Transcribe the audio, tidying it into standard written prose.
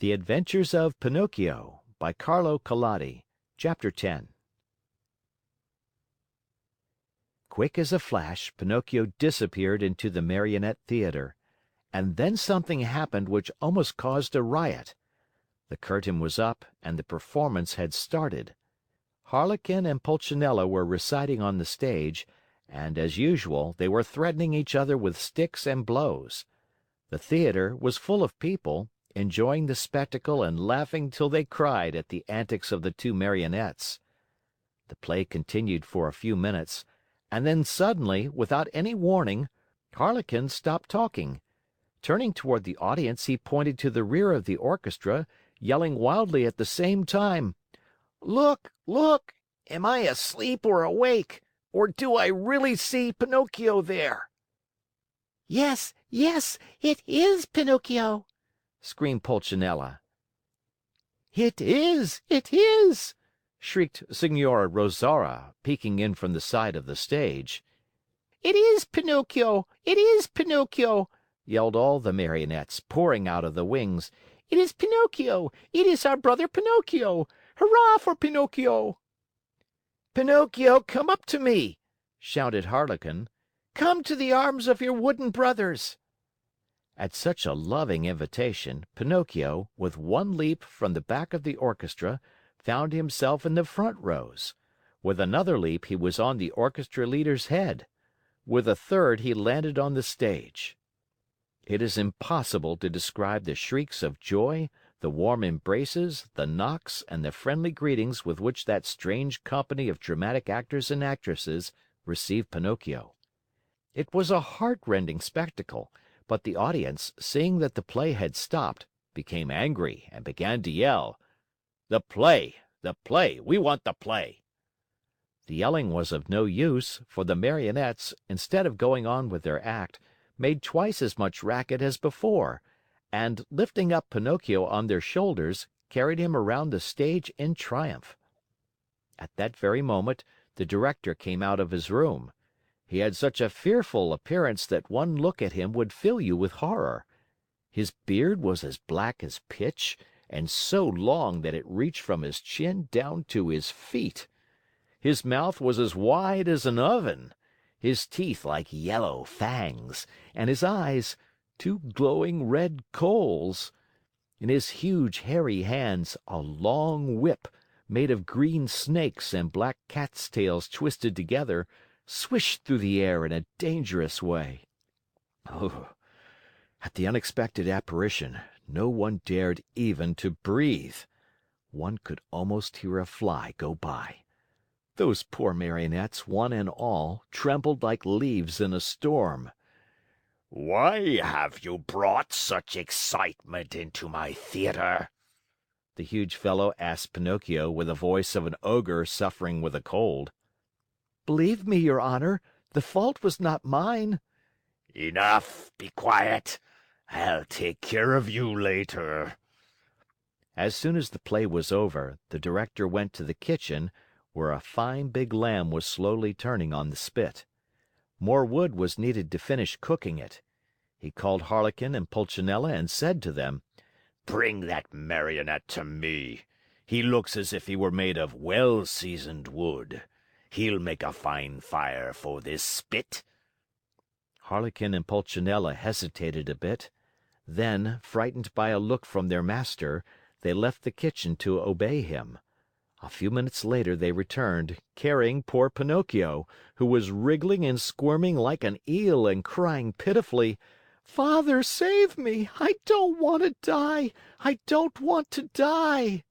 The Adventures of Pinocchio by Carlo Collodi. Chapter 10. Quick as a flash, Pinocchio disappeared into the Marionette Theater, and then something happened which almost caused a riot. The curtain was up and the performance had started. Harlequin and Pulcinella were reciting on the stage, and, as usual, they were threatening each other with sticks and blows. The theater was full of people, enjoying the spectacle and laughing till they cried at the antics of the two Marionettes. The play continued for a few minutes, and then suddenly, without any warning, Harlequin stopped talking. Turning toward the audience, he pointed to the rear of the orchestra, yelling wildly at the same time, "Look! Look! Am I asleep or awake? Or do I really see Pinocchio there?" Yes, yes, it is Pinocchio!" screamed Pulcinella. "It is!" shrieked Signora Rosaura, peeking in from the side of the stage. "It is Pinocchio! It is Pinocchio!" yelled all the Marionettes, pouring out of the wings. "It is Pinocchio! It is our brother Pinocchio! Hurrah for Pinocchio!" "Pinocchio, come up to me!" shouted Harlequin. "Come to the arms of your wooden brothers!" At such a loving invitation, Pinocchio, with one leap from the back of the orchestra, found himself in the front rows. With another leap, he was on the orchestra leader's head. With a third, he landed on the stage. It is impossible to describe the shrieks of joy, the warm embraces, the knocks, and the friendly greetings with which that strange company of dramatic actors and actresses received Pinocchio. It was a heartrending spectacle, but the audience, seeing that the play had stopped, became angry and began to yell, "The play! The play! We want the play!" The yelling was of no use, for the Marionettes, instead of going on with their act, made twice as much racket as before, and, lifting up Pinocchio on their shoulders, carried him around the stage in triumph. At that very moment, the director came out of his room. He had such a fearful appearance that one look at him would fill you with horror. His beard was as black as pitch, and so long that it reached from his chin down to his feet. His mouth was as wide as an oven, his teeth like yellow fangs, and his eyes two glowing red coals. In his huge hairy hands a long whip, made of green snakes and black cat's tails twisted together, swished through the air in a dangerous way. Oh, at the unexpected apparition, no one dared even to breathe. One could almost hear a fly go by. Those poor Marionettes, one and all, trembled like leaves in a storm. "Why have you brought such excitement into my theater?" the huge fellow asked Pinocchio with the voice of an ogre suffering with a cold. "Believe me, your honor, the fault was not mine." "Enough! Be quiet! I'll take care of you later." As soon as the play was over, the director went to the kitchen, where a fine big lamb was slowly turning on the spit. More wood was needed to finish cooking it. He called Harlequin and Pulcinella and said to them, "Bring that Marionette to me. He looks as if he were made of well-seasoned wood. He'll make a fine fire for this spit." Harlequin and Pulcinella hesitated a bit. Then, frightened by a look from their master, they left the kitchen to obey him. A few minutes later they returned, carrying poor Pinocchio, who was wriggling and squirming like an eel and crying pitifully, "Father, save me! I don't want to die! I don't want to die!"